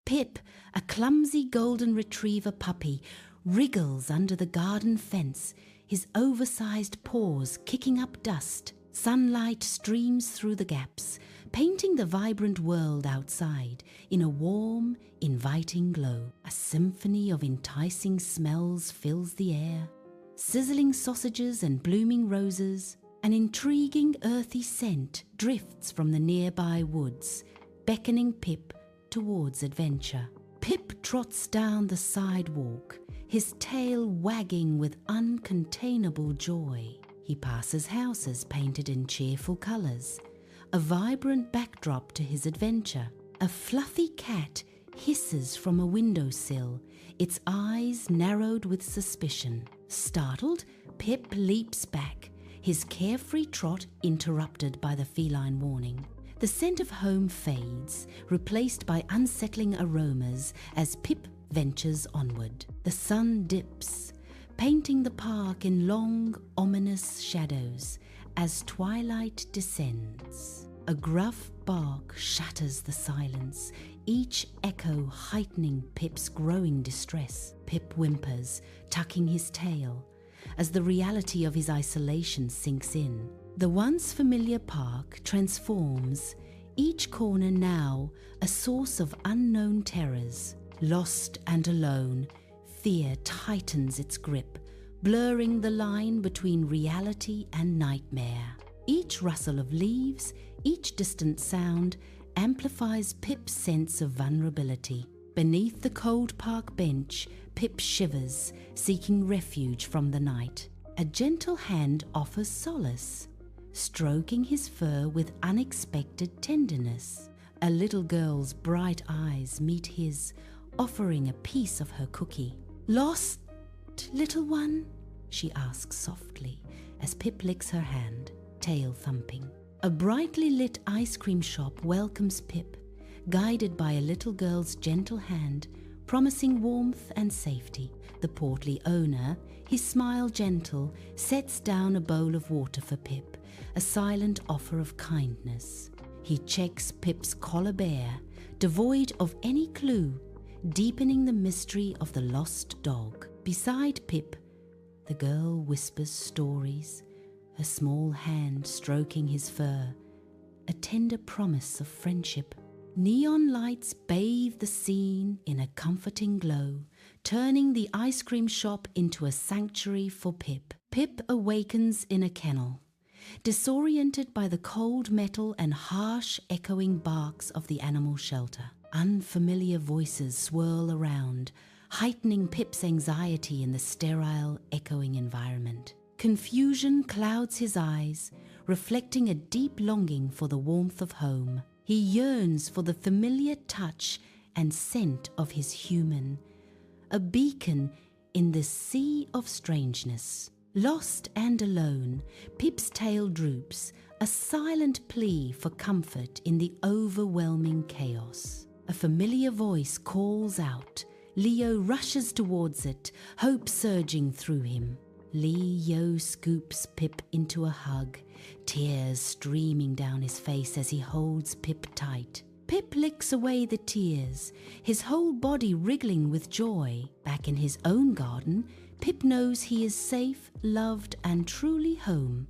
Pip, a clumsy golden retriever puppy, wriggles under the garden fence, his oversized paws kicking up dust. Sunlight streams through the gaps, painting the vibrant world outside in a warm, inviting glow. A symphony of enticing smells fills the air. Sizzling sausages and blooming roses, an intriguing earthy scent drifts from the nearby woods, beckoning Pip towards adventure. Pip trots down the sidewalk, his tail wagging with uncontainable joy. He passes houses painted in cheerful colours, a vibrant backdrop to his adventure. A fluffy cat hisses from a windowsill, its eyes narrowed with suspicion. Startled, Pip leaps back, his carefree trot interrupted by the feline warning. The scent of home fades, replaced by unsettling aromas as Pip ventures onward. The sun dips, painting the park in long, ominous shadows as twilight descends. A gruff bark shatters the silence, each echo heightening Pip's growing distress. Pip whimpers, tucking his tail, as the reality of his isolation sinks in. The once familiar park transforms, each corner now a source of unknown terrors. Lost and alone, fear tightens its grip, blurring the line between reality and nightmare. Each rustle of leaves, each distant sound, amplifies Pip's sense of vulnerability. Beneath the cold park bench, Pip shivers, seeking refuge from the night. A gentle hand offers solace, stroking his fur with unexpected tenderness. A little girl's bright eyes meet his, offering a piece of her cookie. "Lost, little one?" she asks softly as Pip licks her hand, tail thumping. A brightly lit ice cream shop welcomes Pip, guided by a little girl's gentle hand, promising warmth and safety. The portly owner, his smile gentle, sets down a bowl of water for Pip, a silent offer of kindness. He checks Pip's collar bare, devoid of any clue, deepening the mystery of the lost dog. Beside Pip, the girl whispers stories, her small hand stroking his fur, a tender promise of friendship. Neon lights bathe the scene in a comforting glow, turning the ice cream shop into a sanctuary for Pip. Pip awakens in a kennel, disoriented by the cold metal and harsh echoing barks of the animal shelter. Unfamiliar voices swirl around, heightening Pip's anxiety in the sterile, echoing environment. Confusion clouds his eyes, reflecting a deep longing for the warmth of home. He yearns for the familiar touch and scent of his human, a beacon in this sea of strangeness. Lost and alone, Pip's tail droops, a silent plea for comfort in the overwhelming chaos. A familiar voice calls out. Leo rushes towards it, hope surging through him. Leo scoops Pip into a hug, tears streaming down his face as he holds Pip tight. Pip licks away the tears, his whole body wriggling with joy. Back in his own garden, Pip knows he is safe, loved, and truly home.